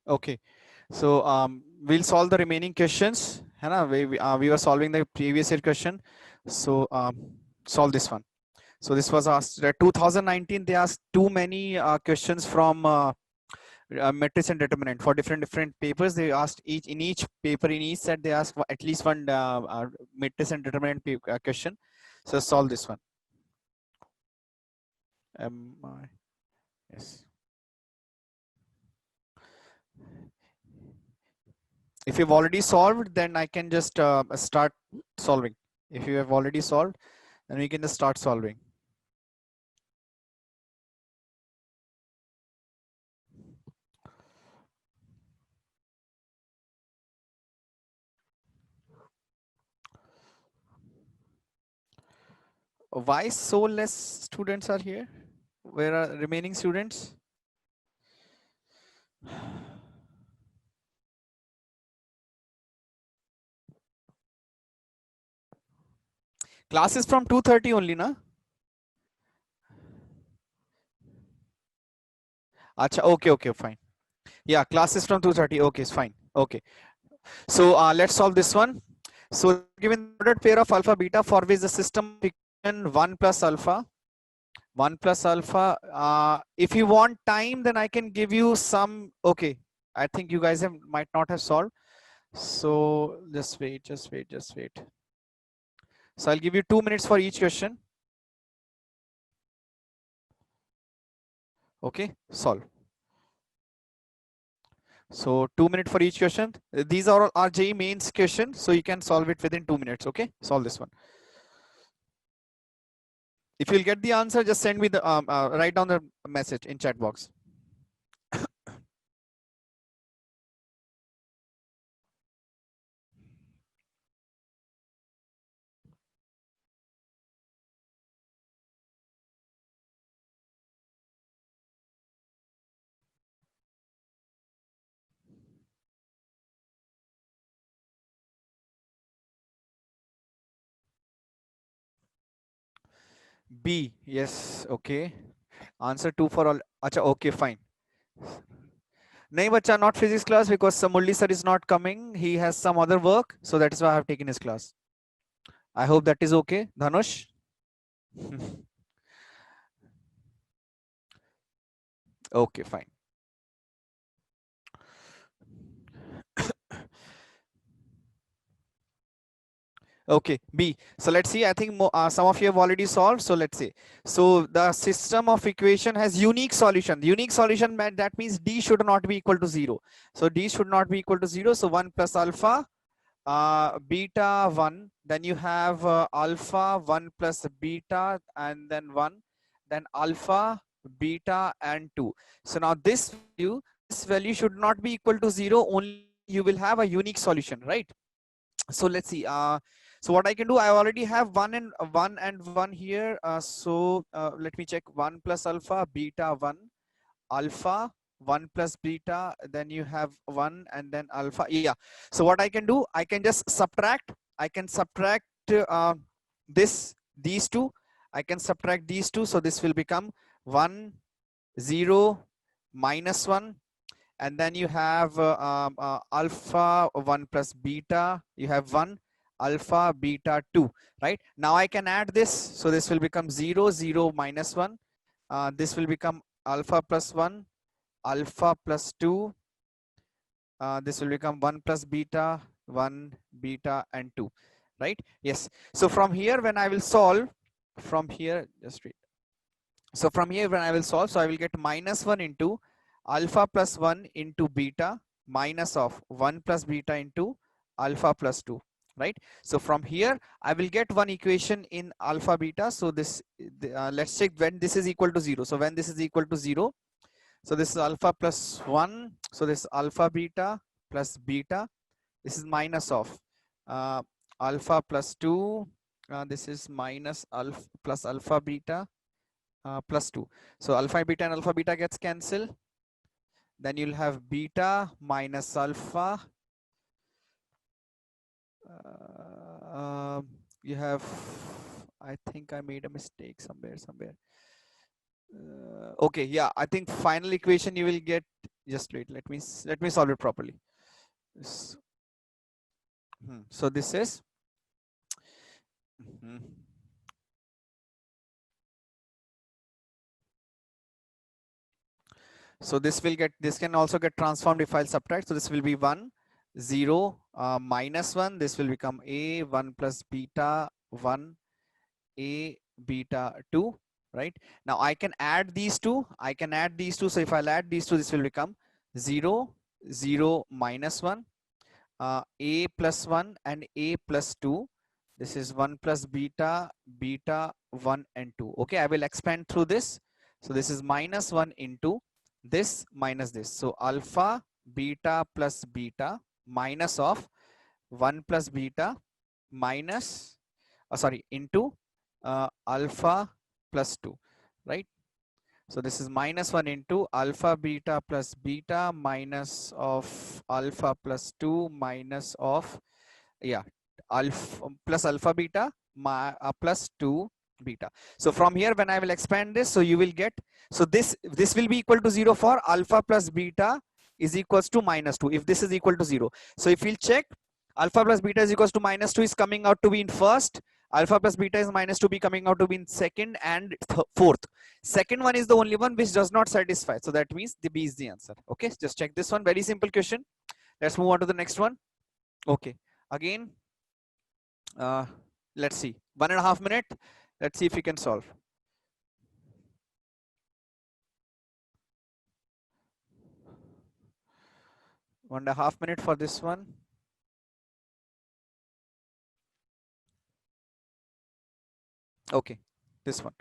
Okay, so we'll solve the remaining questions. है ना? We were solving the previous year question, so solve this one. So this was asked 2019. They asked too many questions from matrix and determinant for different papers. They asked each paper in each set they asked at least one matrix and determinant question. So solve this one. Yes. If you've already solved, then I can just start solving. If you have already solved, then we can just start solving. Why so less students are here? Where are remaining students? Class is from 2:30 only, na? Acha, okay, fine. Yeah, class is from 2:30. Okay, it's fine. Okay. So let's solve this one. So given the ordered pair of alpha beta for which the system equation 1 plus alpha, 1 plus alpha. If you want time, then I can give you some. Okay, I think you guys might not have solved. So just wait. So I'll give you 2 minutes for each question. Okay, solve. So 2 minutes for each question. These are all RJE mains question, so you can solve it within 2 minutes. Okay, solve this one. If you'll get the answer, just send me the write down the message in chat box. B, yes, okay. Answer 2 for all. Acha, okay, fine. Nahi bacha, not physics class because Samulli sir is not coming. He has some other work, so that is why I have taken his class. I hope that is okay, Dhanush. Okay, fine. Okay, B. So let's see. I think some of you have already solved. So let's see. So the system of equation has unique solution. The unique solution that means D should not be equal to 0. So D should not be equal to 0. So 1 plus alpha beta 1, then you have alpha 1 plus beta and then 1, then alpha beta and 2. So now this value should not be equal to 0, only you will have a unique solution, right? So let's see. So what I can do, I already have 1 here. Let me check. 1 plus alpha beta 1 alpha 1 plus beta, then you have 1 and then alpha. Yeah, so what I can do, I can just subtract. I can subtract these two. I can subtract these two, so this will become 1 0 minus 1, and then you have alpha 1 plus beta, you have 1 alpha beta 2, right? Now I can add this, so this will become 0 0 minus 1. This will become alpha plus 1 alpha plus 2. This will become 1 plus beta 1 beta and 2, right? Yes. So from here, when I will solve from here, just read. So from here, when I will solve, so I will get minus 1 into alpha plus 1 into beta minus of 1 plus beta into alpha plus 2, right? So from here, I will get one equation in alpha beta. So this, let's check when this is equal to 0. So when this is equal to 0, so this is alpha plus 1. So this is alpha beta plus beta. This is minus of uh, alpha plus 2. This is minus alpha plus alpha beta plus 2. So alpha beta and alpha beta gets cancelled. Then you'll have beta minus alpha. You have, I think I made a mistake somewhere. Okay, yeah, I think final equation you will get. Just wait, let me solve it properly. S- So this is mhm. So this can also get transformed if I'll subtract. So this will be 1 0 minus 1. This will become a 1 plus beta 1 a beta 2, right? Now I can add these two. So if I'll add these two, this will become 0 0 minus 1 a plus 1 and a plus 2. This is 1 plus beta beta 1 and 2. Okay, I will expand through this. So this is minus 1 into this minus this. So alpha beta plus beta minus of 1 plus beta minus sorry into alpha plus 2, right? So this is minus 1 into alpha beta plus beta minus of alpha plus 2 minus of, yeah, alpha plus alpha beta plus 2 beta. So from here, when I will expand this, so you will get, so this will be equal to 0 for alpha plus beta is equals to minus 2 if this is equal to 0. So if we'll check, alpha plus beta is equals to minus 2 is coming out to be in first, alpha plus beta is minus 2 be coming out to be in second and fourth. Second one is the only one which does not satisfy, so that means the B is the answer. Okay, just check this one, very simple question. Let's move on to the next one. Okay, again, uh, let's see, 1.5 minute. Let's see if we can solve. One and a half minute for this one. Okay, this one.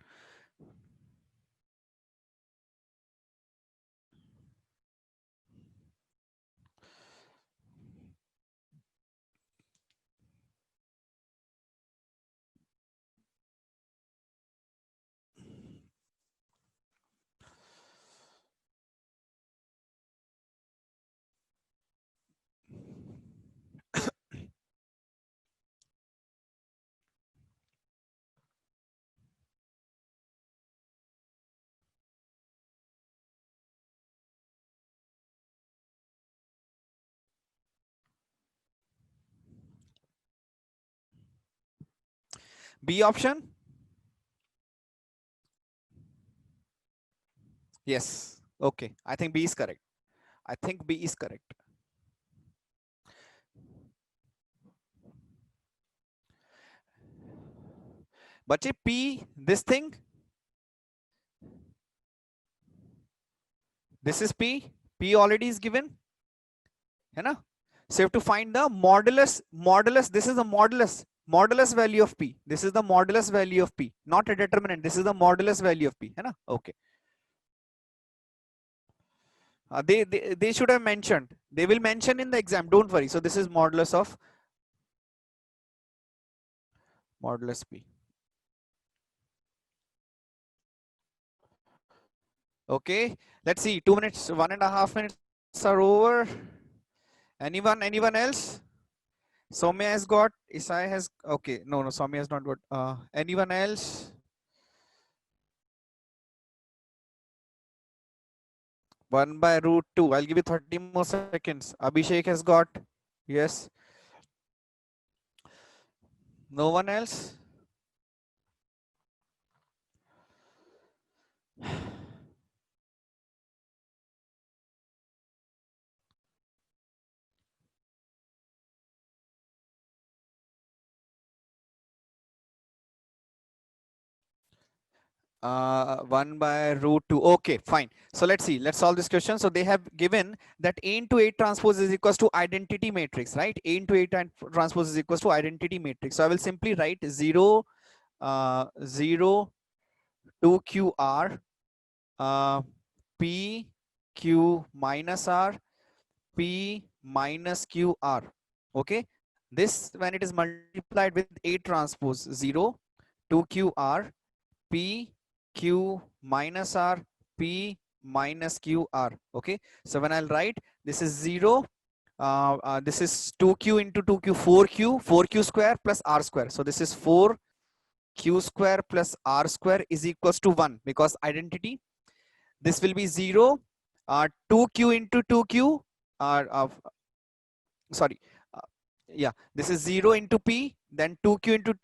B option. Yes. Okay, I think B is correct. I think B is correct. But if P, this thing, this is P. P already is given. है ना? So you have to find the modulus. This is the modulus value of P. This is the modulus value of P, not a determinant. This is the modulus value of P. है ना? Okay. They should have mentioned. They will mention in the exam. Don't worry. So this is modulus of modulus P. Okay. Let's see. 2 minutes, 1.5 minutes are over. Anyone else? Soumya has got. Isai has. Okay. No. Soumya has not got. Anyone else? 1 by root 2. I'll give you 30 more seconds. Abhishek has got. Yes. No one else? One by root 2. Okay, fine. So let's see. Let's solve this question. So they have given that A into A transpose is equals to identity matrix, right? A into A transpose is equals to identity matrix. So I will simply write 0, 0, 2QR, P, Q minus R, P minus QR. Okay. This, when it is multiplied with A transpose, 0, 2QR, P, Q minus R, P minus QR. Okay. So when I'll write, this is 0, this is 2Q into 2Q, 4Q, 4Q square plus R square. So this is 4 q square plus r square is equals to 1 because identity. This will be 0, 2q into 2q, uh, sorry, uh, yeah, this is 0 into p, then 2q into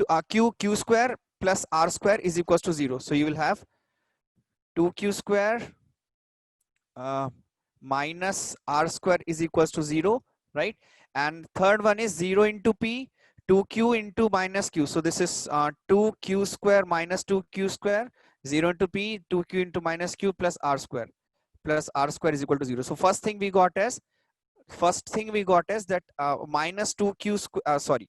q square plus r square is equals to 0. So you will have 2q square minus r square is equals to 0, right? And third one is 0 into p, 2q into minus q. So this is 2q square minus 2q square, 0 into p, 2q into minus q plus r square is equal to 0. So first thing we got is that minus 2q sorry,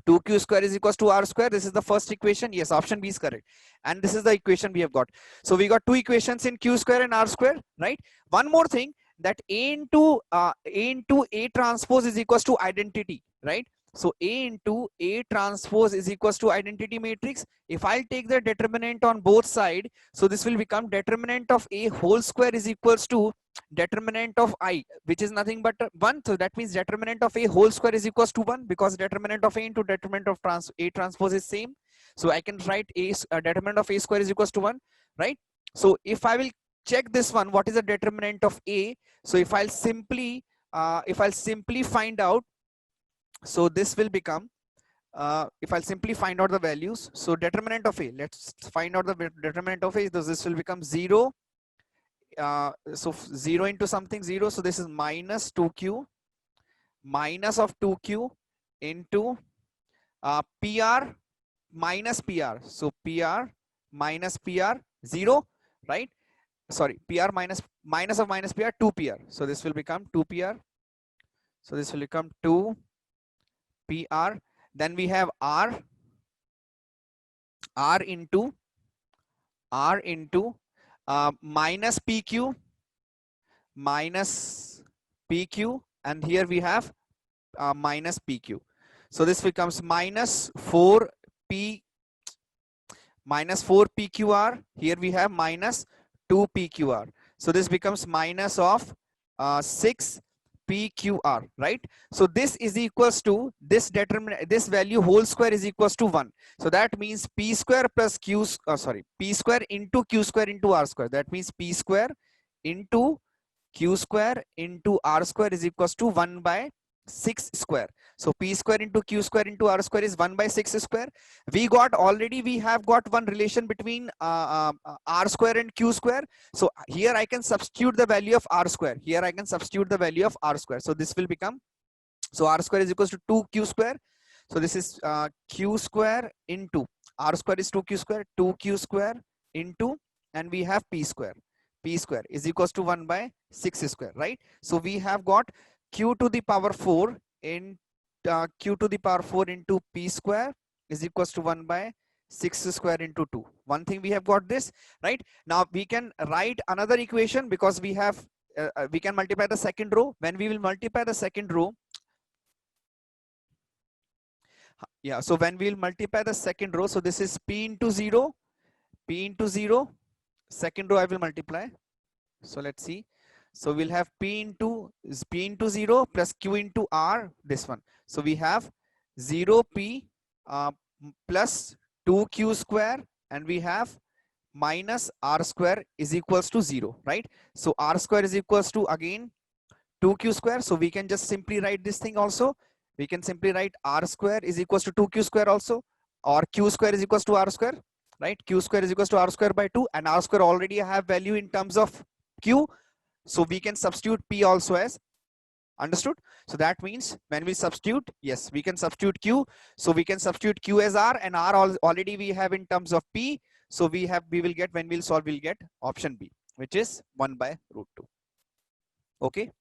2q square is equals to r square. This is the first equation. Yes, option B is correct. And this is the equation we have got. So we got two equations in q square and r square, right? One more thing, that a into a transpose is equals to identity, right? So a into a transpose is equals to identity matrix. If I'll take the determinant on both sides, so this will become determinant of a whole square is equals to determinant of I, which is nothing but 1. So that means determinant of a whole square is equals to 1, because determinant of a into determinant of a transpose is same. So I can write determinant of a square is equals to 1, right? So if I will check this one, what is the determinant of a? So if I'll simply find out, so this will become if I'll simply find out the values, so determinant of a, let's find out the determinant of a. This will become 0. So 0 into something 0, so this is minus 2q, minus of 2q into pr minus pr. So pr minus pr 0, right? Sorry, pr minus of minus pr 2pr. So this will become 2pr. So this will become 2pr. Then we have r into minus pq, and here we have minus pq. So this becomes minus 4pqr. Here we have minus 2pqr. So this becomes minus of 6pqr, right? So this is equals to this value whole square is equals to 1. So that means p square plus p square into q square into r square. That means p square into q square into r square is equals to 1 by 6 square. So p square into q square into r square is 1 by 6 square. We have got one relation between r square and q square. So here I can substitute the value of r square. So this will become, so r square is equals to 2q square. So this is q square into r square is 2q square, 2q square into, and we have p square is equals to 1 by 6 square, right? So we have got q to the power 4 in q to the power 4 into p square is equals to 1 by 6 square into 2. One thing we have got this, right? Now we can write another equation, because we have we can multiply the second row. When we will multiply the second row, yeah, so when we'll multiply the second row, so this is p into 0, second row I will multiply. So let's see. So we'll have p into 0 plus q into r, this one. So we have 0p plus 2q square, and we have minus r square is equals to 0, right? So r square is equals to again 2q square. So we can just simply write this thing also. We can simply write r square is equals to 2q square also, or q square is equals to r square, right? Q square is equals to r square by 2, and r square already have value in terms of q. So we can substitute p also as, understood? So that means when we substitute, yes, we can substitute q. So we can substitute q as r, and r already we have in terms of p. So we will get, when we'll solve, we'll get option B, which is 1 by root 2. Okay.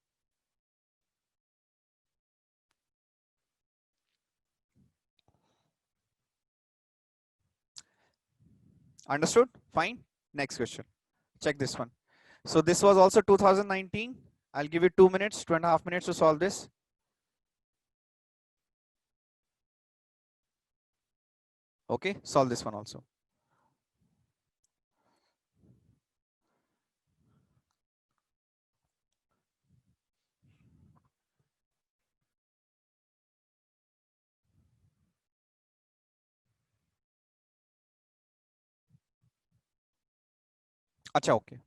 Understood? Fine. Next question. Check this one. So this was also 2019. I'll give you 2 minutes, 2.5 minutes to solve this. Okay, solve this one also. अच्छा okay.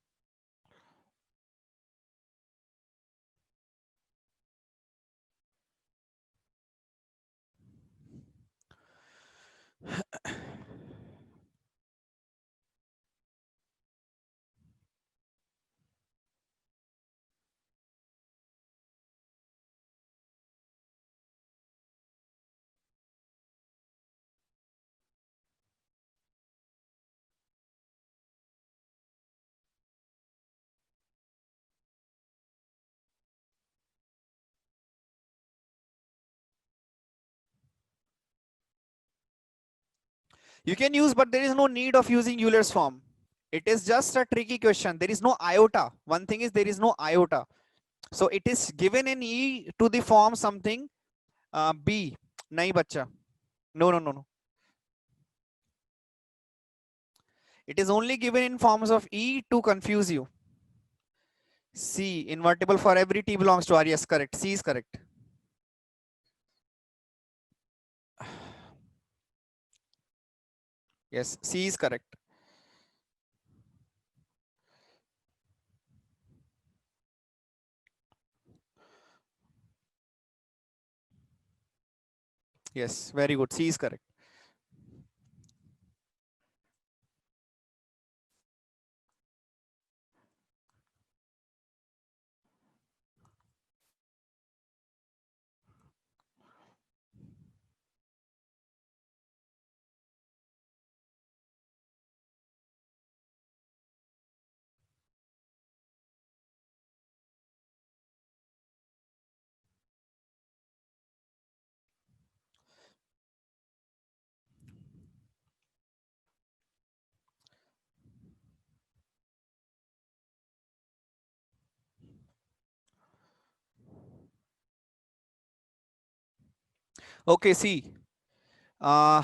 You can use, but there is no need of using Euler's form. It is just a tricky question. There is no iota. One thing is there is no iota. So it is given in e to the form something b. Nahi bacha. No, no, no, no. It is only given in forms of e to confuse you. C, invertible for every t belongs to R. Yes, correct. C is correct. Yes, C is correct. Yes, very good. C is correct. Okay, see. Uh,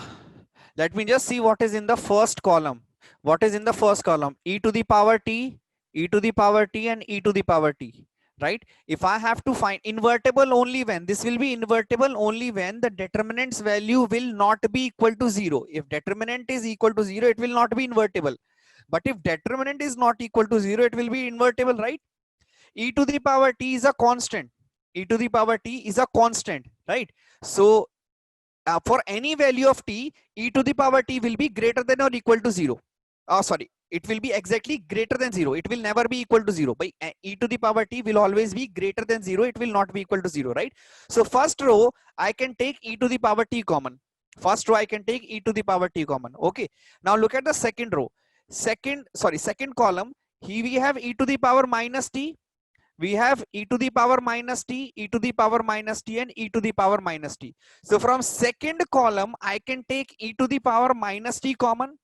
let me just see what is in the first column. What is in the first column? E to the power t, e to the power t, and e to the power t. Right? If I have to find invertible only when, this will be invertible only when the determinant's value will not be equal to 0. If determinant is equal to 0, it will not be invertible. But if determinant is not equal to 0, it will be invertible, right? E to the power t is a constant. E to the power t is a constant, right? So for any value of t, e to the power t will be greater than or equal to 0. Sorry, it will be exactly greater than 0. It will never be equal to 0. By e to the power t will always be greater than 0. It will not be equal to 0, right? So first row, I can take e to the power t common. First row, I can take e to the power t common. Okay. Now look at the second row. Second column. Here we have e to the power minus t. We have e to the power minus t, e to the power minus t, and e to the power minus t. So from second column, I can take e to the power minus t common.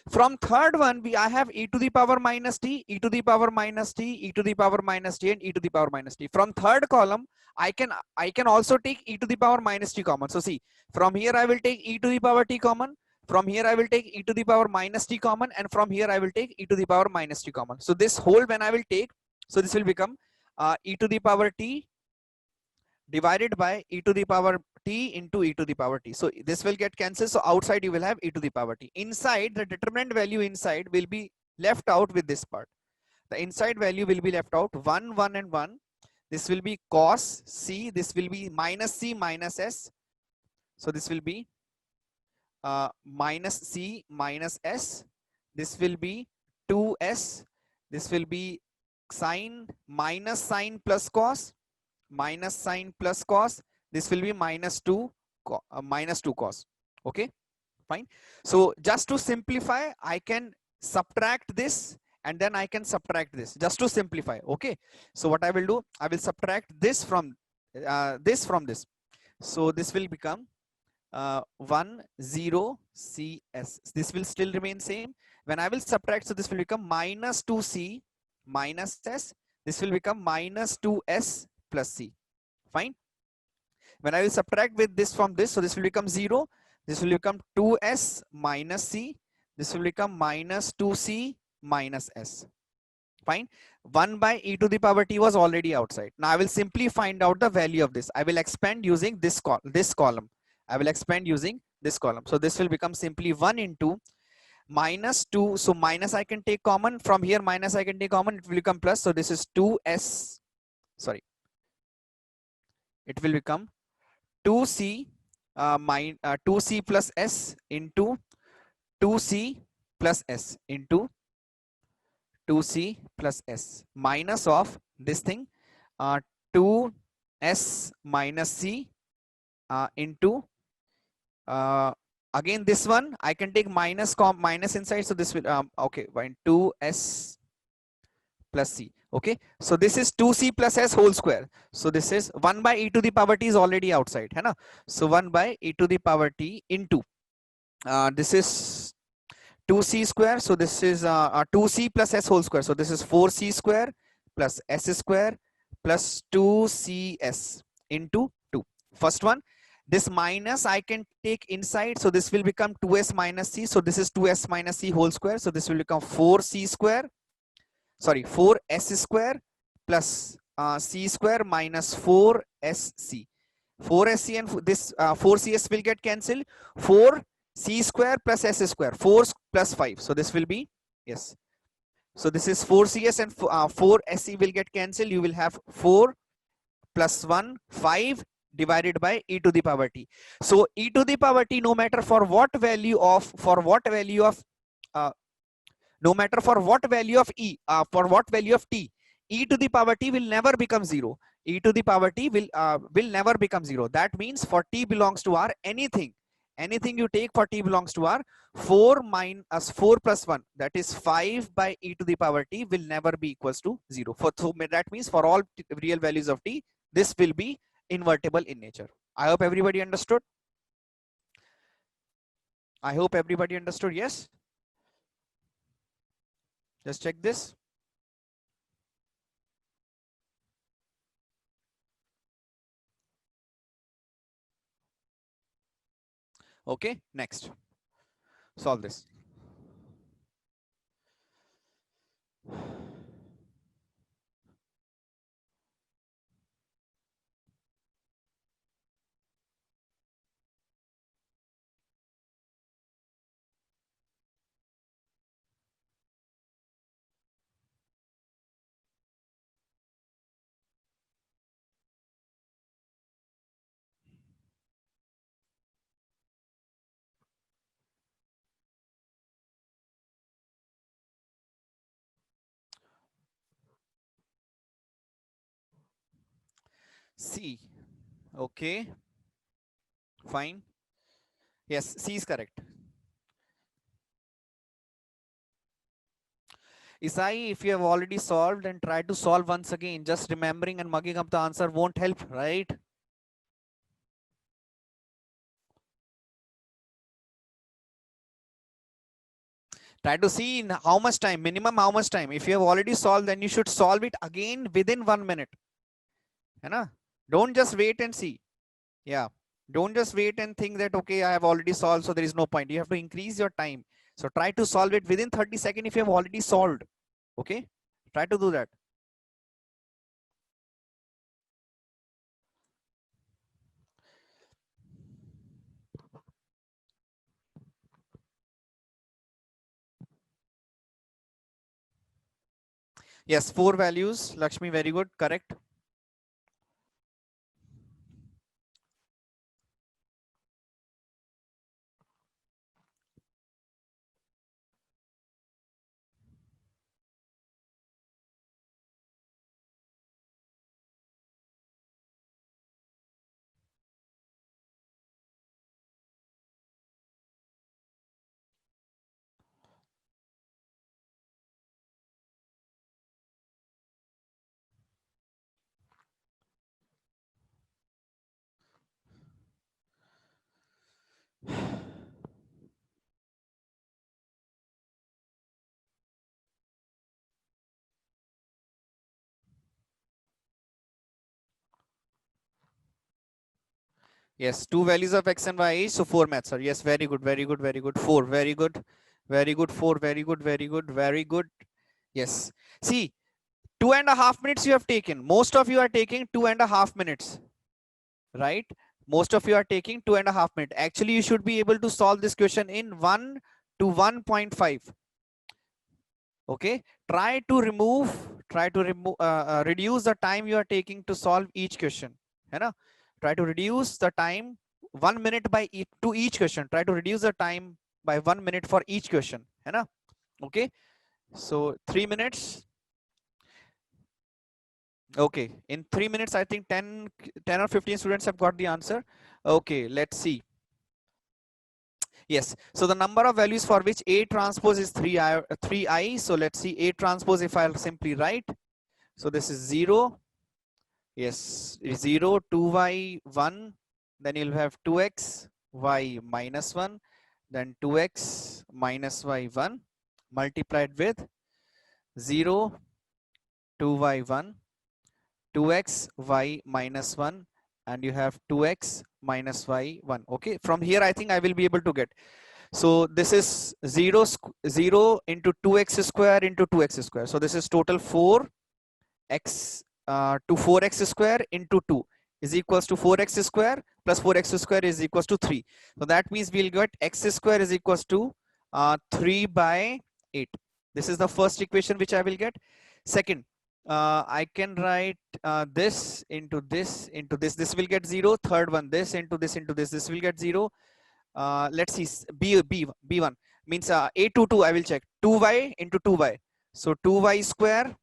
From third one, I have e to the power minus t, e to the power minus t, e to the power minus t, and e to the power minus t. From third column, I can also take e to the power minus t common. So see, from here I will take e to the power t common. From here I will take e to the power minus t common, and from here I will take e to the power minus t common. So this whole when I will take, so this will become e to the power t divided by e to the power t into e to the power t. So this will get cancelled. So outside you will have e to the power t. Inside, the determinant value inside will be left out with this part. The inside value will be left out 1, 1, and 1. This will be cos c. This will be minus c minus s. So this will be minus c minus s. This will be 2s. This will be sine minus sine plus cos, minus sine plus cos. This will be minus 2 cos. Okay, fine. So just to simplify, I can subtract this and then I can subtract this just to simplify. Okay, so what I will do, I will subtract this from this. So this will become 1 0 cs. This will still remain same. When I will subtract, so this will become minus 2c minus s. This will become minus 2s plus c. Fine. When I will subtract with this from this, so this will become 0. This will become 2s minus c. This will become minus 2c minus s. Fine. 1 by e to the power t was already outside. Now I will simply find out the value of this. I will expand using this column. I will expand using this column. So this will become simply 1 into minus 2. So minus I can take common from here, minus I can take common, it will become plus. So this is 2s, sorry, it will become 2c 2c plus s into 2c plus s into 2c plus s minus of this thing 2s minus c into again this one I can take minus minus inside, so this will okay, 2s plus c. Okay, so this is 2c plus s whole square. So this is 1 by e to the power t is already outside, है ना? So 1 by e to the power t into this is 2c square. So this is 2c plus s whole square. So this is 4c square plus s square plus 2cs into 2. First one, this minus I can take inside. So this will become 2s minus c. So this is 2s minus c whole square. So this will become 4c square. Sorry, 4s square plus c square minus 4sc. 4sc and this 4cs will get cancelled. 4c square plus s square, 4 plus 5. So this will be, yes. So this is 4cs and 4sc will get cancelled. You will have 4 plus 1, 5 divided by e to the power t. So e to the power t, no matter for what value of, no matter for what value of e, for what value of t, e to the power t will never become 0. E to the power t will never become 0. That means for t belongs to r, anything you take for t belongs to r, 4 minus 4 plus 1, that is 5 by e to the power t will never be equals to 0. So that means for all real values of t, this will be invertible in nature. I hope everybody understood. I hope everybody understood. Yes. Just check this. Okay, next. Solve this. C. Okay, fine. Yes, C is correct. Isai, if you have already solved and try to solve once again, just remembering and mugging up the answer won't help, right? Try to see in how much time, minimum how much time. If you have already solved, then you should solve it again within 1 minute. Hai, don't just wait and see. Yeah, don't just wait and think that, okay, I have already solved, so there is no point. You have to increase your time. So try to solve it within 30 seconds if you have already solved. Okay, try to do that. Yes, 4 values. Lakshmi, very good. Correct. Yes, 2 values of x and y each, so 4 maths are. Yes, very good, very good, very good. 4, very good, very good. 4, very good, very good, very good. Yes. See, 2.5 minutes you have taken. Most of you are taking 2.5 minutes, right? Most of you are taking 2.5 minutes. Actually, you should be able to solve this question in 1 to 1.5. Okay, try to reduce the time you are taking to solve each question, है ना? Try to reduce the time 1 minute to each question. Try to reduce the time by 1 minute for each question, है ना? Okay, so 3 minutes. Okay, in 3 minutes I think 10 or 15 students have got the answer. Okay, let's see. Yes, so the number of values for which A transpose is 3i. So let's see A transpose if I'll simply write. So this is 0. Yes, 0, 2y, 1. Then you'll have 2x, y minus 1. Then 2x minus y 1 multiplied with 0, 2y 1, 2x, y minus 1. And you have 2x minus y 1. Okay, from here I think I will be able to get. So this is 0 into 2x square into 2x square. So this is total 4x to 4x square into 2 is equals to 4x square plus 4x square is equals to 3. So that means we'll get x square is equals to 3 by 8. This is the first equation which I will get. Second, I can write this into this into this. This will get 0. Third one, this into this into this. This will get 0. Let's see, B1 means A22 I will check. 2y into 2y. So 2y square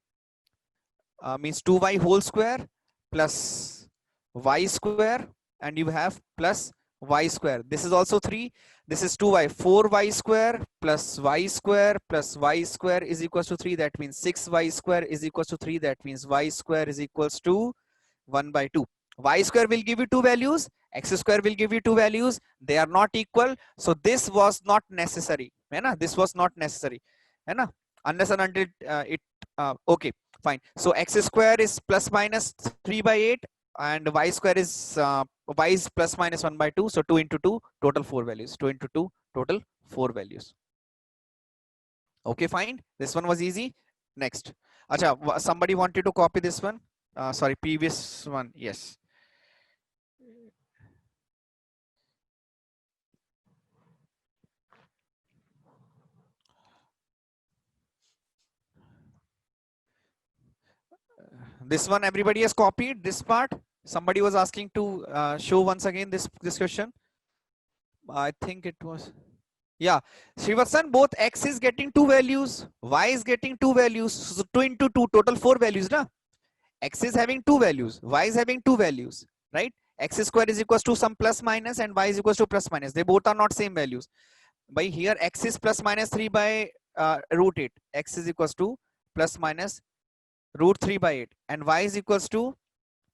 means 2y whole square plus y square, and you have plus y square. This is also 3. This is 2y. 4y square plus y square plus y square is equals to 3. That means 6y square is equals to 3. That means y square is equals to 1 by 2. Y square will give you 2 values. X square will give you 2 values. They are not equal. So this was not necessary. This was not necessary. Unless and until okay, fine. So x square is plus minus 3 by 8 and y square is y is plus minus 1 by 2. So 2 into 2, total 4 values. 2 into 2, total 4 values. Okay, fine. This one was easy. Next. Acha, somebody wanted to copy this one. Sorry, previous one. Yes. This one everybody has copied this part. Somebody was asking to show once again this question. I think it was, yeah, Srivatsan, both x is getting 2 values, y is getting 2 values. So 2 into 2, total 4 values, na? X is having 2 values, y is having 2 values, right? X square is equals to some plus minus and y is equals to plus minus. They both are not same values. By here x is plus minus 3 by root 8. X is equals to plus minus root 3 by 8 and y is equals to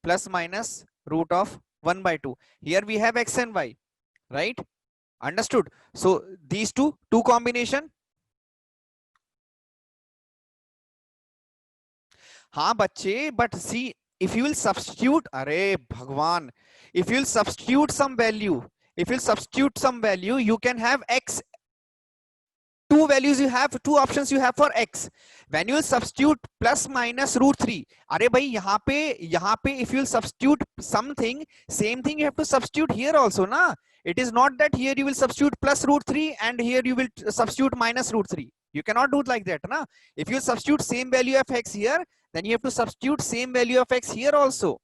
plus minus root of 1 by 2. Here we have x and y, right? Understood? So these two combination. हाँ बच्चे, but see, if you will substitute, अरे भगवान, if you will substitute some value, you can have x. Two values you have, two options you have for x. When you will substitute plus minus root 3, अरे भाई यहाँ पे if you will substitute something, same thing you have to substitute here also, na? It is not that here you will substitute plus root 3 and here you will substitute minus root 3. You cannot do it like that, na? If you substitute same value of x here, then you have to substitute same value of x here also.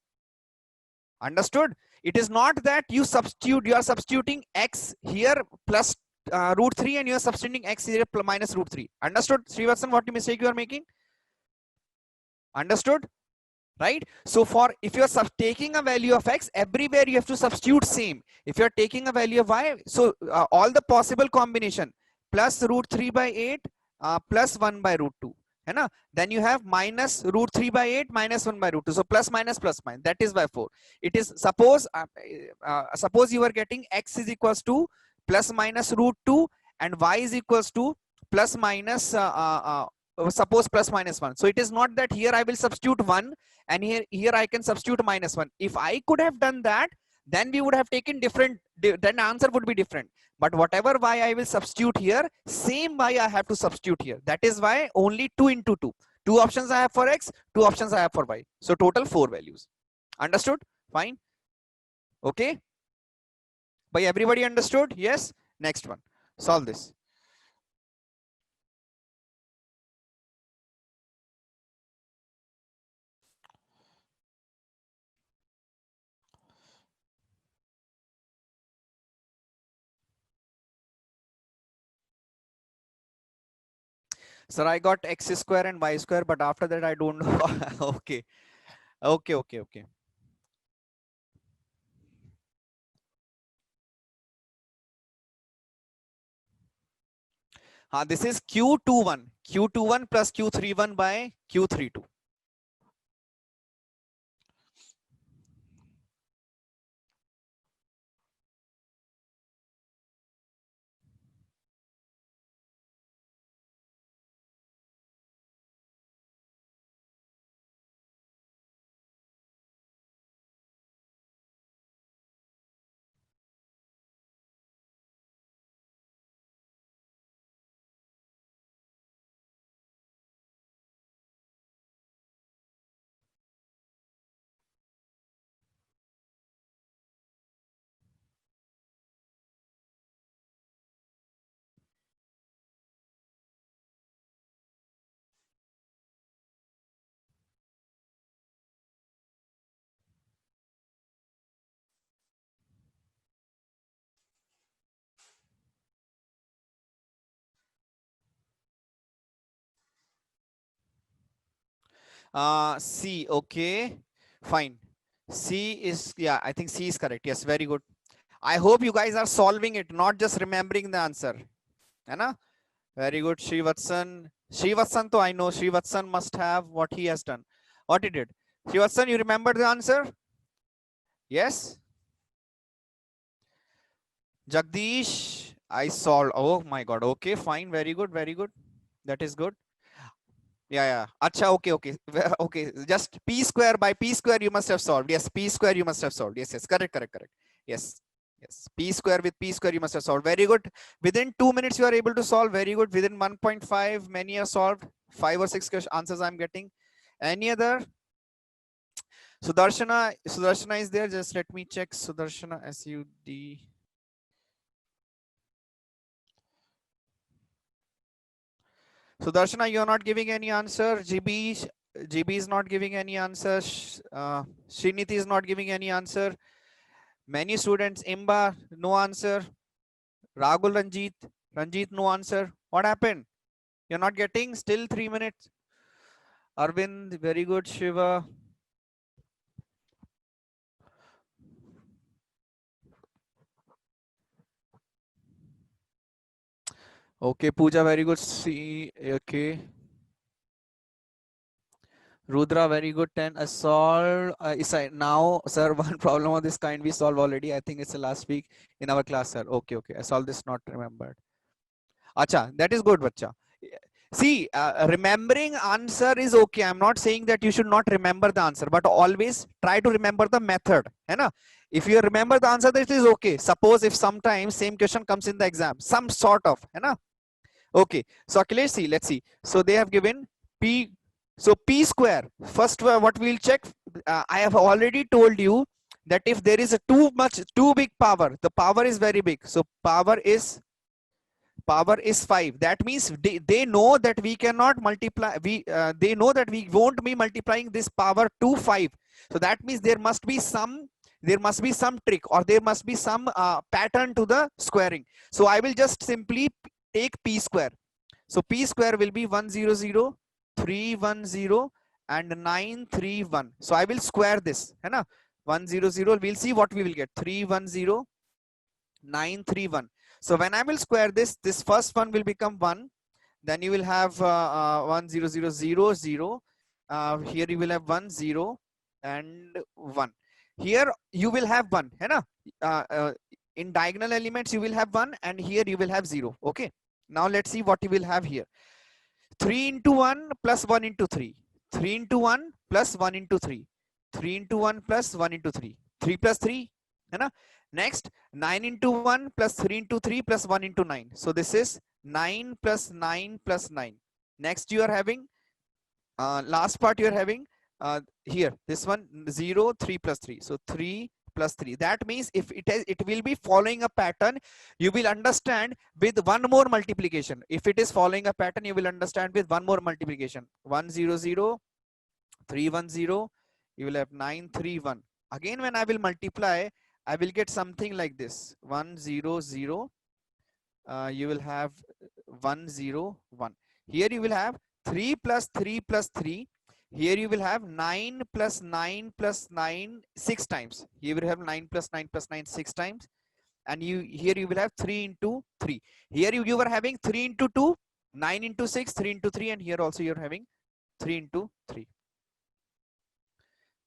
Understood? It is not that you are substituting x here plus root 3 and you are substituting x here minus root 3. Understood, Srivatsan, what mistake you are making? Understood? Right? So for if you are taking a value of x, everywhere you have to substitute same. If you are taking a value of y, so all the possible combination plus root 3 by 8 plus 1 by root 2. है ना? Then you have minus root 3 by 8 minus 1 by root 2. So plus minus, that is by 4. It is suppose you are getting x is equals to plus minus root 2 and y is equals to plus minus suppose plus minus 1. So it is not that here I will substitute 1 and here I can substitute minus 1. If I could have done that, then we would have taken different, then answer would be different. But whatever y I will substitute here, same y I have to substitute here. That is why only 2 into 2. 2 options I have for x, 2 options I have for y. So total 4 values. Understood? Fine. Okay. By everybody understood? Yes. Next one. Solve this. Sir, I got x square and y square, but after that I don't know. Okay, okay. This is q21 plus q31 by q32. C, okay, fine. C is, yeah, I think C is correct. Yes, very good. I hope you guys are solving it, not just remembering the answer. है ना? Very good, Srivatsan. Srivatsan, to I know Srivatsan must have what he has done. What he did. Srivatsan, you remember the answer? Yes? Jagdish, I solved. Oh my God. Okay, fine. Very good. Very good. That is good. Yeah. Acha, okay. Okay. Just p square by p square you must have solved. Yes, p square you must have solved. Yes. Correct. Yes. P square with p square you must have solved. Very good. Within 2 minutes you are able to solve. Very good. Within 1.5, many are solved. 5 or 6 answers I'm getting. Any other? Sudarshana is there. Just let me check. Sudarshana, SUD. Sudarshana, you're not giving any answer. GB is not giving any answer. Sriniti is not giving any answer. Many students, Imba, no answer. Ragul Ranjit, no answer. What happened? You're not getting? Still 3 minutes. Arvind, very good. Shiva. Okay, Pooja, very good. See, okay. Rudra, very good. 10. I solved. Now, sir, one problem of this kind we solved already. I think it's the last week in our class, sir. Okay. I solved this, not remembered. Acha, that is good, bacha. See, remembering answer is okay. I'm not saying that you should not remember the answer, but always try to remember the method. Hai na? If you remember the answer, that is okay. Suppose if sometimes same question comes in the exam, some sort of, hai na? Okay. So let's see. So they have given P. So P square. First, what we'll check. I have already told you that if there is a too big power, the power is very big. So power is 5. That means they know that we cannot multiply. They know that we won't be multiplying this power to 5. So that means there must be some trick, or there must be some pattern to the squaring. So I will just simply take P square. So P square will be 100, 310 and 931. So I will square this. Hai na? 100, we'll see what we will get. 310, 931. So when I will square this first one will become 1. Then you will have 10000. Here you will have 10 and 1. Here you will have 1. Hai na? In diagonal elements you will have 1, and here you will have 0. Okay. Now let's see what you will have here. 3 into 1 plus 1 into 3. 3 into 1 plus 1 into 3. 3 into 1 plus 1 into 3. 3 plus 3. Hai na? Next, 9 into 1 plus 3 into 3 plus 1 into 9. So this is 9 plus 9 plus 9. Next, you are having, last part you are having here, this one 0, 3 plus 3. So 3 plus 3. That means if it will be following a pattern, you will understand with one more multiplication. If it is following a pattern, you will understand with one more multiplication. 100, 310, you will have 931. Again, when I will multiply, I will get something like this. 100, you will have 101. Here you will have 3 plus 3 plus 3. Here you will have 9 plus 9 plus 9 6 times. Here you will have 9 plus 9 plus 9 6 times. And here you will have 3 into 3. Here you were having 3 into 2, 9 into 6, 3 into 3, and here also you're having 3 into 3.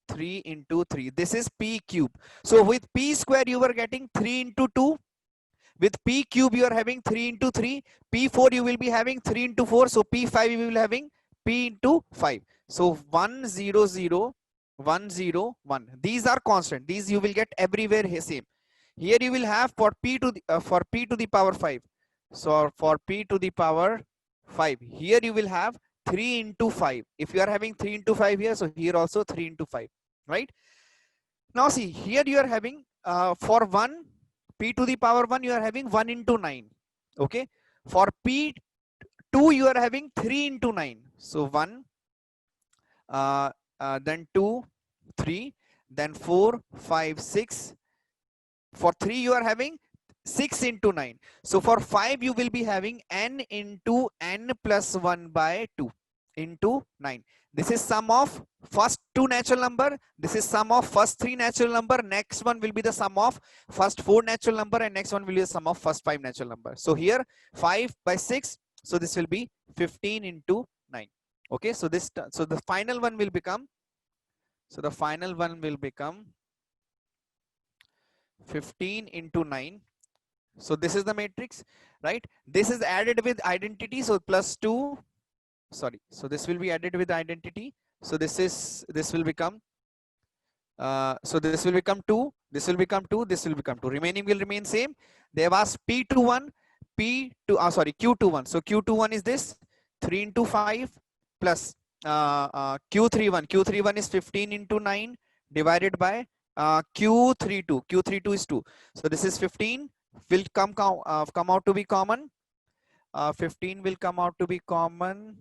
3 into 3. This is p cube. So with p square you were getting 3 into 2. With p cube you are having 3 into 3. P4 you will be having 3 into 4. So p5 you will having p into 5. So 1 0 0 1 0 1. These are constant. These you will get everywhere same. Here you will have for p to the power 5. So for p to the power 5, here you will have 3 into 5. If you are having 3 into 5 here, so here also 3 into 5, right? Now see, here you are having for 1 p to the power 1 you are having 1 into 9. Okay, for p2 you are having 3 into 9. So 1, then 2, 3, then 4, 5, 6. For 3 you are having 6 into 9. So for 5 you will be having n into n plus 1 by 2 into 9. This is sum of first 2 natural number. This is sum of first 3 natural number. Next one will be the sum of first 4 natural number, and next one will be the sum of first 5 natural number. So here 5 by 6. So this will be 15 into 9. Okay, so the final one will become, 15 into 9. So this is the matrix, right? This is added with identity. So plus 2. Sorry. So this will be added with identity. So this will become. So this will become 2. This will become 2. This will become 2. Remaining will remain same. They have asked P21, Q21. So Q21 is this 3 into 5 plus Q31. Q31 is 15 into 9 divided by Q32. Q32 is 2. So this is 15 will come out to be common. 15 will come out to be common.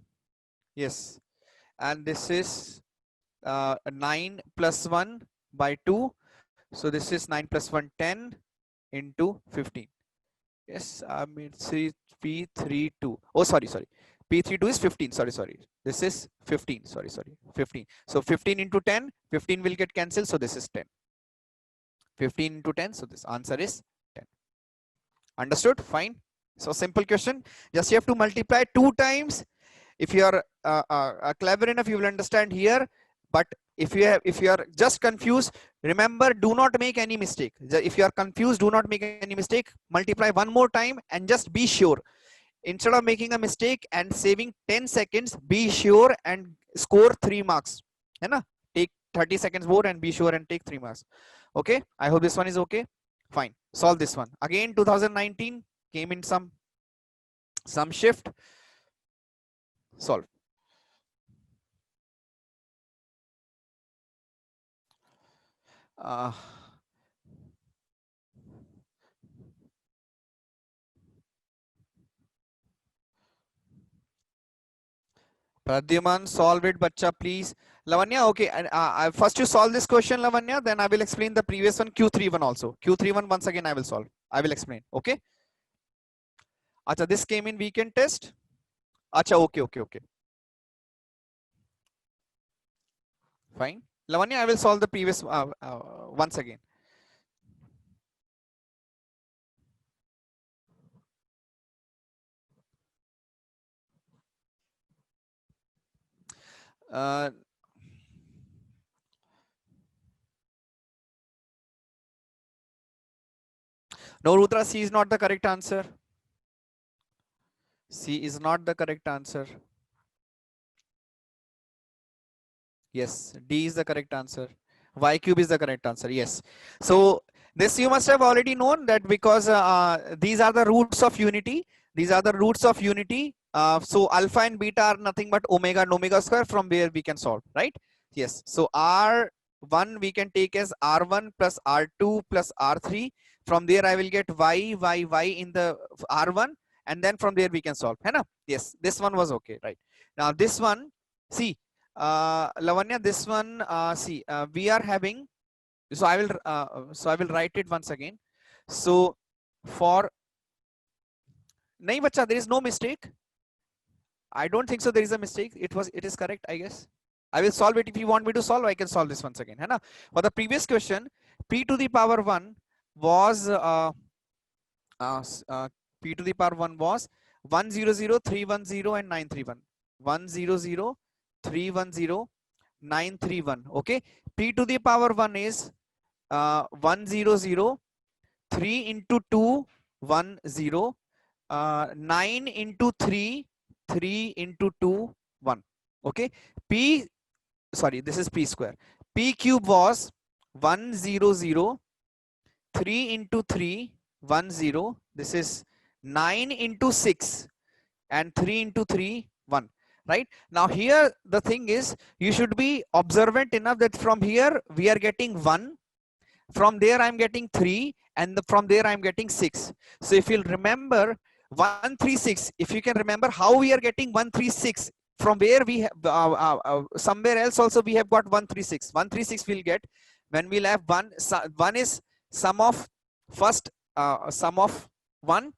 Yes. And this is 9 plus 1 by 2. So this is 9 plus 1, 10 into 15. Yes, I mean P32. Oh, sorry. P32 is 15. Sorry. This is 15. Sorry. 15. So 15 into 10, 15 will get cancelled. So this is 10. 15 into 10. So this answer is 10. Understood? Fine. So simple question. Just you have to multiply 2 times. If you are clever enough, you will understand here. But if you are just confused, remember, do not make any mistake. If you are confused, do not make any mistake. Multiply one more time and just be sure. Instead of making a mistake and saving 10 seconds, be sure and score 3 marks. Take 30 seconds more and be sure and take 3 marks. Okay, I hope this one is okay. Fine, solve this one. Again 2019 came in some shift. Solve. Pradyuman, solve it, bacha, please. Lavanya, okay. And first you solve this question, Lavanya, then I will explain the previous one, Q31 also. Q31 once again I will solve. I will explain. Okay. Acha, this came in weekend test. Acha, okay. Fine. Lavanya, I will solve the previous once again. No, Rudra, C is not the correct answer. C is not the correct answer. Yes, D is the correct answer. Y cube is the correct answer. Yes. So this you must have already known that because these are the roots of unity. These are the roots of unity. So alpha and beta are nothing but omega and omega square, from where we can solve, right? Yes. So R1 we can take as R1 plus R2 plus R3. From there I will get Y in the R1, and then from there we can solve. Yes, this one was okay, right? Now this one, see, Lavanya, this one, see, we are having, so I will write it once again. So for nahi bacha, there is no mistake. I don't think so there is a mistake. It is correct, I guess. I will solve it. If you want me to solve, I can solve this once again, है ना? For the previous question, p to the power 1 was p to the power 1 was 100, 310 and 931. 100, 310, 931. Okay, p to the power 1 is 100, 3 into 2, 10, 9 into 3, 3 into 2, 1. Okay, p, sorry, this is p square. P cube was 100, 3 into 3, 10. This is 9 into 6 and 3 into 3, 1. Right now, here the thing is, you should be observant enough that from here we are getting 1, from there I'm getting 3, and from there I'm getting 6. So if you'll remember 136, if you can remember how we are getting 136, from where we have somewhere else also we have got 136. 136 we'll get when we'll have 1. 1 is sum of first sum of 1.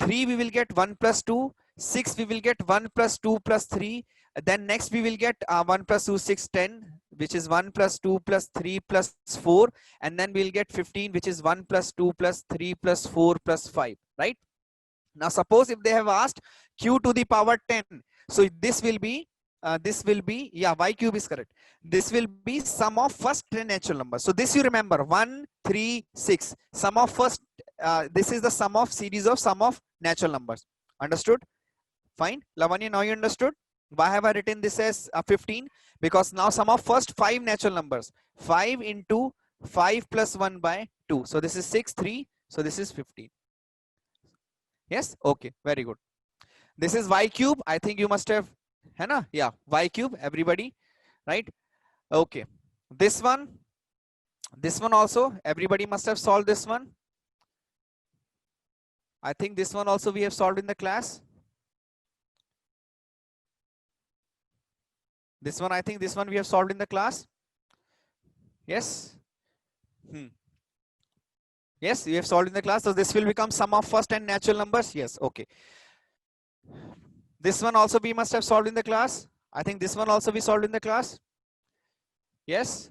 3 we will get 1 plus 2. 6 we will get 1 plus 2 plus 3. Then next we will get 1 plus 2, 6, 10, which is 1 plus 2 plus 3 plus 4. And then we'll get 15, which is 1 plus 2 plus 3 plus 4 plus 5, right? Now suppose if they have asked q to the power 10, so this will be yeah, y cube is correct. This will be sum of first 10 natural numbers. So this you remember, 1, 3, 6, sum of first, this is the sum of series of sum of natural numbers. Understood? Fine. Lavanya, now you understood why have I written this as 15? Because now sum of first 5 natural numbers, 5 into 5 plus 1 by 2. So this is 6, 3. So this is 15. Yes. Okay. Very good. This is y cube. I think you must have, है ना? Yeah, y cube. Everybody, right? Okay. This one also. Everybody must have solved this one. I think this one also we have solved in the class. This one, I think this one we have solved in the class. Yes. Yes, we have solved in the class. So this will become sum of first and natural numbers. Yes. Okay. This one also we must have solved in the class. I think this one also we solved in the class. Yes.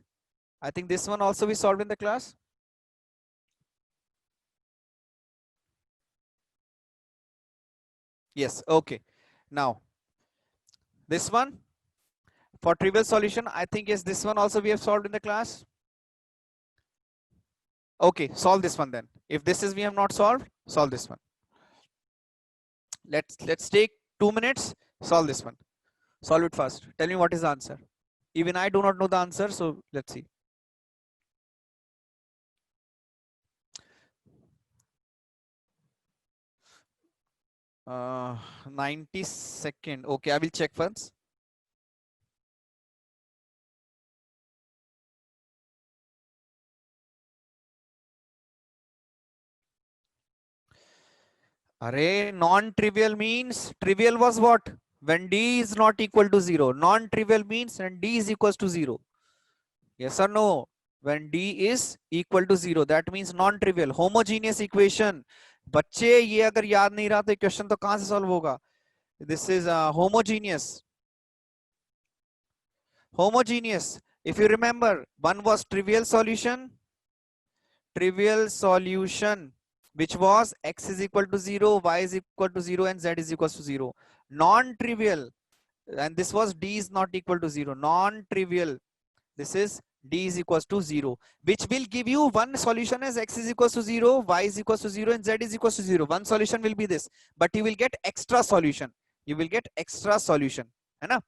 I think this one also we solved in the class. Yes. Okay. Now, this one for trivial solution, I think yes, this one also we have solved in the class. Okay, solve this one then. If this is we have not solved, solve this one. Let's take 2 minutes, solve this one. Solve it first. Tell me what is the answer. Even I do not know the answer, so let's see. 90-second. Okay, I will check first. Array, non-trivial means, trivial was what? When d is not equal to 0. Non-trivial means when d is equals to 0. Yes or no? When d is equal to 0, that means non-trivial. Homogeneous equation. बच्चे ये अगर याद नहीं रहा तो question तो कहां से सॉल्व होगा? This is homogeneous. Homogeneous. If you remember, one was trivial solution, which was x is equal to 0, y is equal to 0, and z is equal to 0. Non-trivial, and this was d is not equal to 0. Non-trivial, this is d is equals to 0, which will give you one solution as x is equals to 0, y is equals to 0, and z is equals to 0. One solution will be this, but you will get extra solution. You will get extra solution. है ना?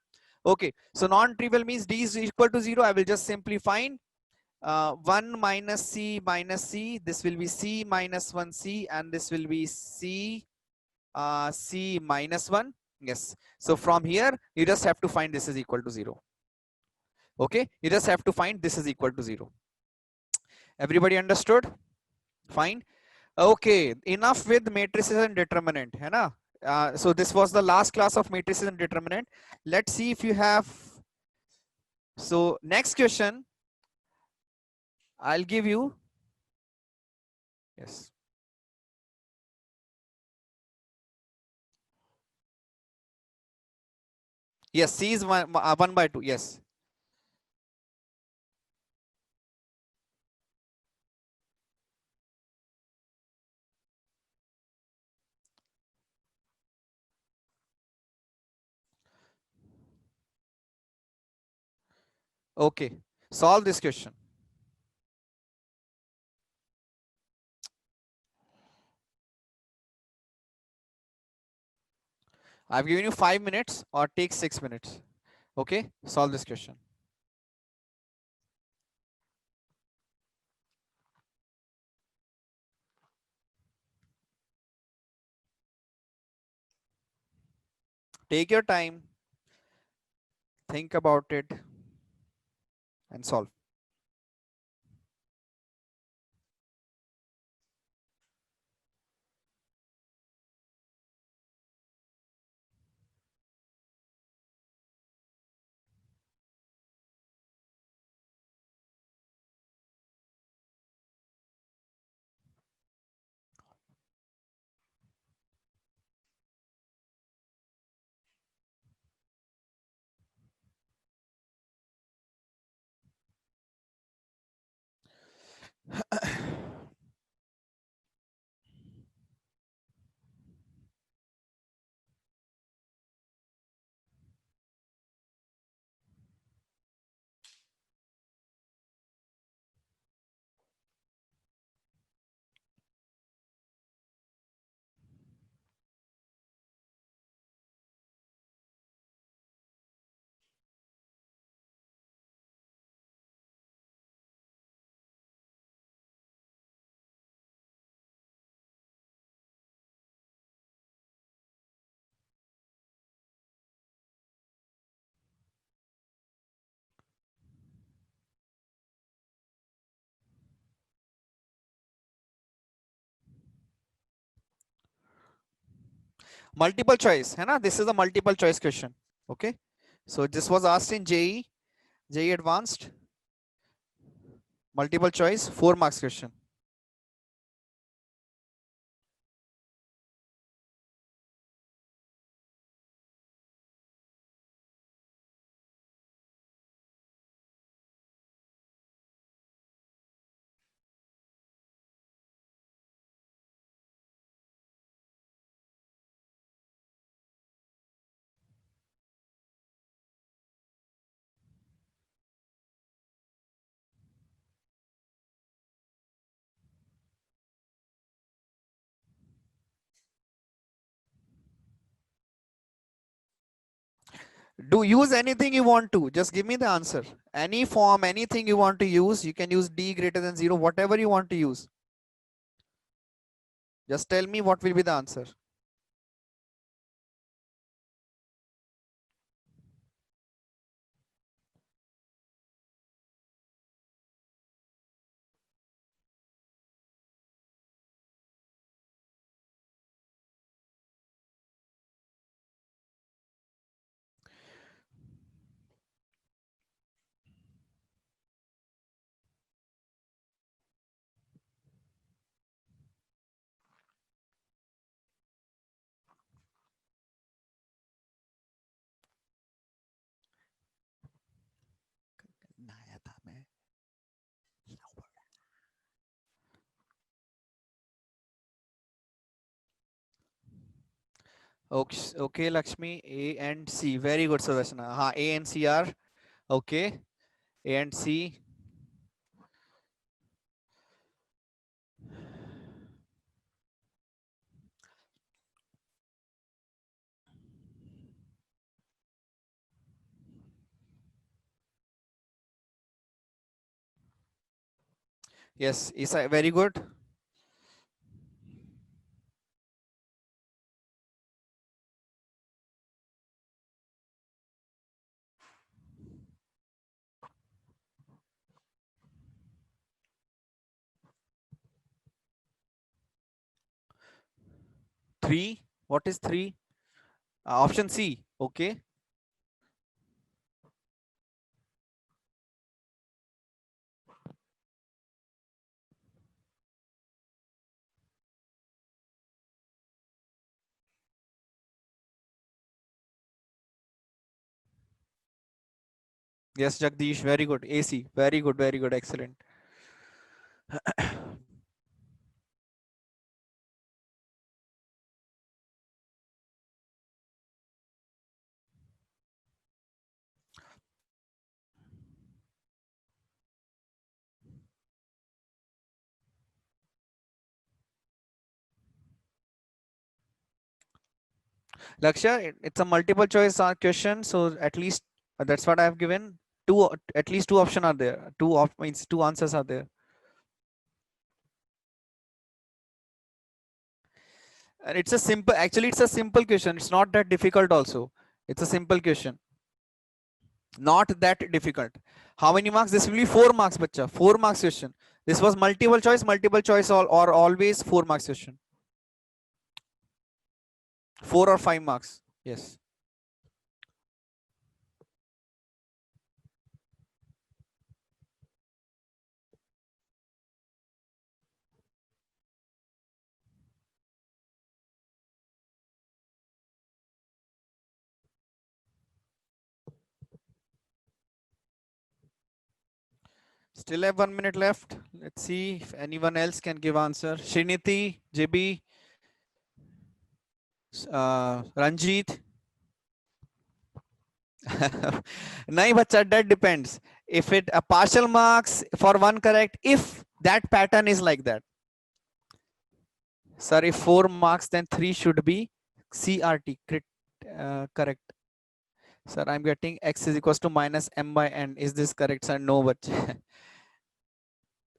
Okay, so non-trivial means d is equal to 0. I will just simply find 1 minus c minus c. This will be c minus 1c, and this will be c c minus 1. Yes. So from here, you just have to find this is equal to 0. Okay, you just have to find this is equal to 0. Everybody understood? Fine. Okay, enough with matrices and determinant, है ना? So this was the last class of matrices and determinant. Let's see if you have. So next question, I'll give you. Yes. Yes, C is 1/2. Yes. Okay. Solve this question. I've given you 5 minutes or take 6 minutes. Okay. Solve this question. Take your time. Think about it and solve. Multiple choice, है ना? This is a multiple choice question. Okay. So this was asked in JEE Advanced. Multiple choice, 4 marks question. Do use anything you want to. Just give me the answer. Any form, anything you want to use. You can use D greater than 0, whatever you want to use. Just tell me what will be the answer. Okay, okay, Lakshmi, A and C. Very good, Sudarshana. A and C are okay. A and C. Yes, is very good. Three. What is three? Option C. Okay. Yes, Jagdish, very good. AC, very good, very good, excellent. Lakshya, it's a multiple choice question, so at least that's what I have given. Two, at least two options are there. Means two answers are there. And it's a simple. Actually, it's a simple question. It's not that difficult. Also, it's a simple question. Not that difficult. How many marks? This will be 4 marks, bacha. 4 marks question. This was multiple choice. Multiple choice or always 4 marks question. 4 or 5 marks. Yes. Still have 1 minute left. Let's see if anyone else can give answer. Sriniti, JB, Ranjit. Nahi bacha, that depends. If it a partial marks for one correct, if that pattern is like that. Sir, if 4 marks, then 3 should be CRT. Correct. Sir, I'm getting x is equals to minus m by n. Is this correct, sir? No, but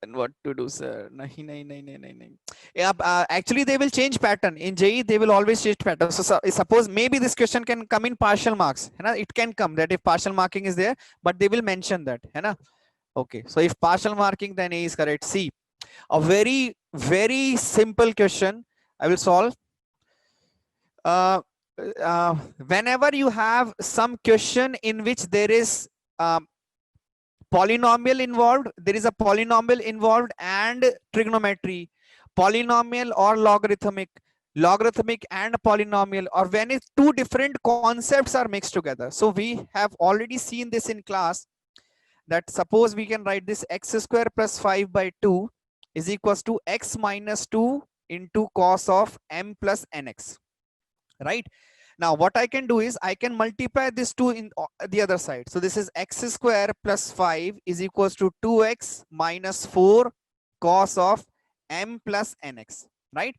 then what to do, sir? Nahi, nahi, nahi, nahi, nahi, nahi. Yeah, actually, they will change pattern. In JEE, they will always change pattern. So suppose maybe this question can come in partial marks. It can come that if partial marking is there, but they will mention that. Okay, so if partial marking, then A is correct. C. A very, very simple question I will solve. Whenever you have some question in which there is polynomial involved, there is a polynomial involved and trigonometry, polynomial or logarithmic and polynomial, or when it's two different concepts are mixed together. So we have already seen this in class, that suppose we can write this x square plus 5 by 2 is equals to x minus 2 into cos of m plus nx, right? Now what I can do is I can multiply this 2 in the other side. So this is x square plus 5 is equals to 2x minus 4 cos of m plus nx, right?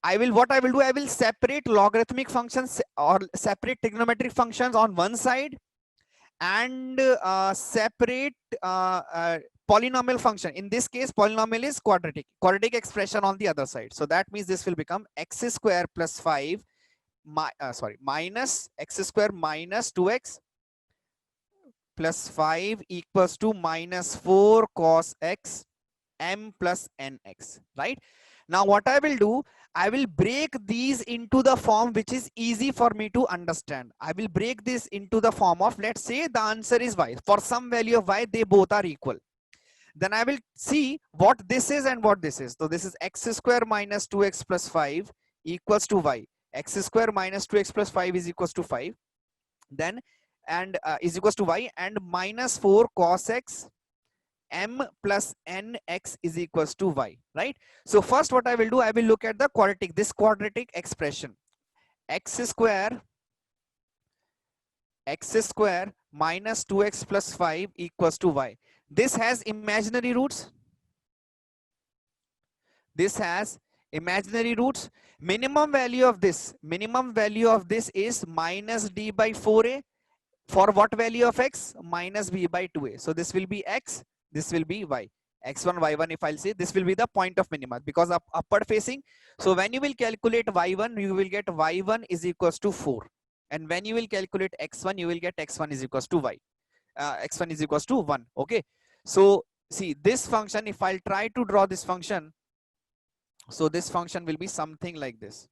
What I will do, I will separate logarithmic functions or separate trigonometric functions on one side and separate polynomial function. In this case, polynomial is quadratic expression on the other side. So that means this will become x square plus 5 minus x square minus 2x plus 5 equals to minus 4 cos x m plus nx, right? Now what I will do, I will break these into the form which is easy for me to understand. I will break this into the form of, let's say the answer is y. For some value of y, they both are equal. Then I will see what this is and what this is. So this is x square minus 2x plus 5 equals to y. X square minus 2x plus 5 is equals to 5. Then and is equals to y, and minus 4 cos x m plus nx is equals to y, right? So first what I will do, I will look at the this quadratic expression. x square minus 2x plus 5 equals to y. This has imaginary roots. This has imaginary roots. Minimum value of this is minus d by 4a. For what value of x? Minus b by 2a. So this will be x, this will be y. X1, y1, if I'll say, this will be the point of minima because upward facing. So when you will calculate y1, you will get y1 is equals to 4. And when you will calculate x1, you will get x1 is equals to y. X1 is equals to 1. Okay. So see this function, if I'll try to draw this function, so this function will be something like this.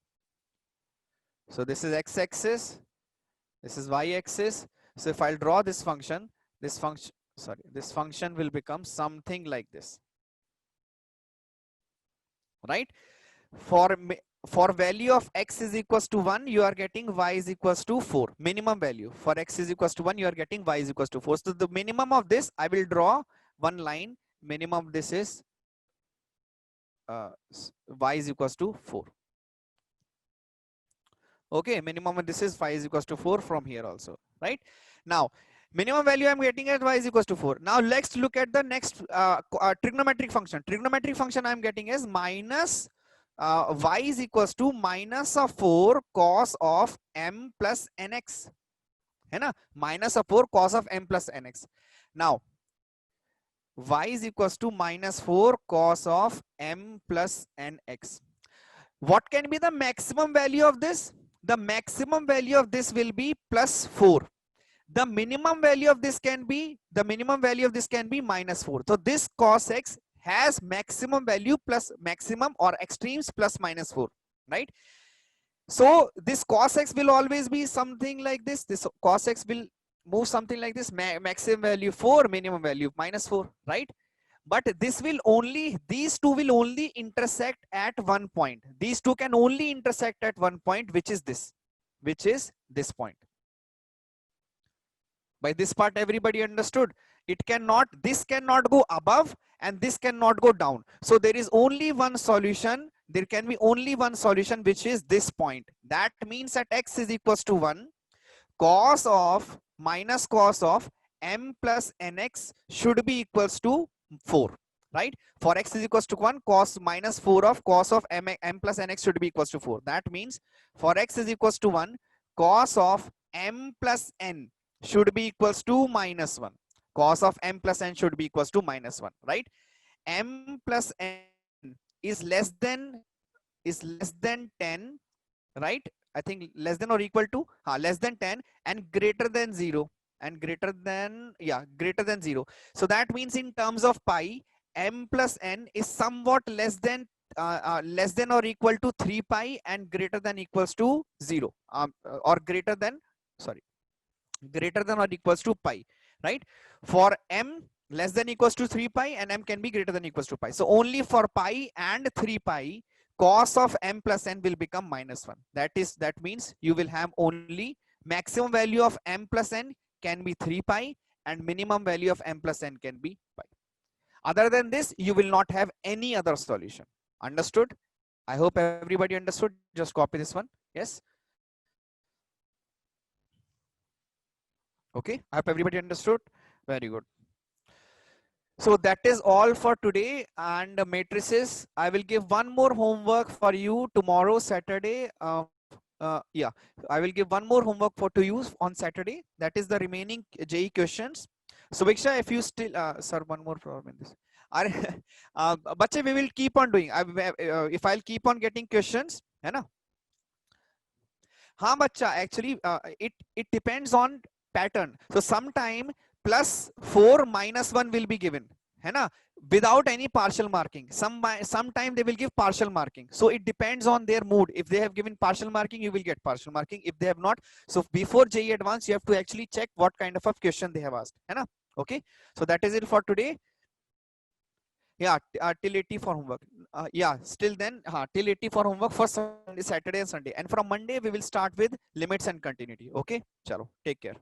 So this is x-axis, this is y-axis. So if I'll draw this function will become something like this, right? for value of x is equals to 1, you are getting y is equals to 4. Minimum value for x is equals to 1, you are getting y is equals to 4. So the minimum of this, I will draw one line. Minimum of this is y is equals to 4. Okay, minimum of this is y is equals to 4 from here also, right? Now, minimum value I'm getting at y is equals to 4. Now let's look at the next trigonometric function. Trigonometric function I'm getting is minus y is equals to minus of 4 cos of m plus nx. है ना? Minus of 4 cos of m plus nx. Now, y is equals to minus 4 cos of m plus nx. What can be the maximum value of this? The maximum value of this will be plus 4. The minimum value of this can be minus 4. So this cos x has maximum value plus maximum or extremes plus minus 4, right? So this cos x will always be something like this. This cos x will move something like this. Maximum value 4, minimum value minus 4, right? But this will only, these two will only intersect at one point. These two can only intersect at one point, which is this point. By this part, everybody understood? It cannot, this cannot go above and this cannot go down. So there is only one solution. There can be only one solution, which is this point. That means that x is equals to 1, cos of minus cos of m plus nx should be equals to 4, right? For x is equals to 1, cos minus 4 of cos of m plus nx should be equals to 4. That means for x is equals to 1, cos of m plus n should be equals to minus 1. Cos of m plus n should be equals to minus 1, right? M plus n is less than 10, right? I think less than or equal to less than 10 and greater than 0 and greater than 0. So that means in terms of pi, m plus n is somewhat less than or equal to 3 pi and greater than equals to 0 or greater than or equals to pi, right? For m less than equals to 3 pi and m can be greater than equals to pi. So only for pi and 3 pi, cos of m plus n will become minus 1. That means you will have only maximum value of m plus n can be 3 pi and minimum value of m plus n can be pi. Other than this, you will not have any other solution. Understood? I hope everybody understood. Just copy this one. Yes. Okay. I hope everybody understood. Very good. So that is all for today. And matrices, I will give one more homework for you tomorrow, Saturday. Yeah, I will give one more homework to use on Saturday. That is the remaining JEE questions. So Viksha, if you still, sir, one more problem in this. Bache, we will keep on doing. If I'll keep on getting questions, है ना? हाँ बच्चा, actually it depends on pattern. So sometime plus 4 minus 1 will be given, है ना? Without any partial marking. Sometime they will give partial marking. So it depends on their mood. If they have given partial marking, you will get partial marking. If they have not, so before JEE Advanced, you have to actually check what kind of a question they have asked, है ना? Okay. So that is it for today. Yeah, till 80 for homework. Yeah, still then, till 80 for homework for Sunday, Saturday and Sunday. And from Monday, we will start with limits and continuity. Okay, chalo, take care.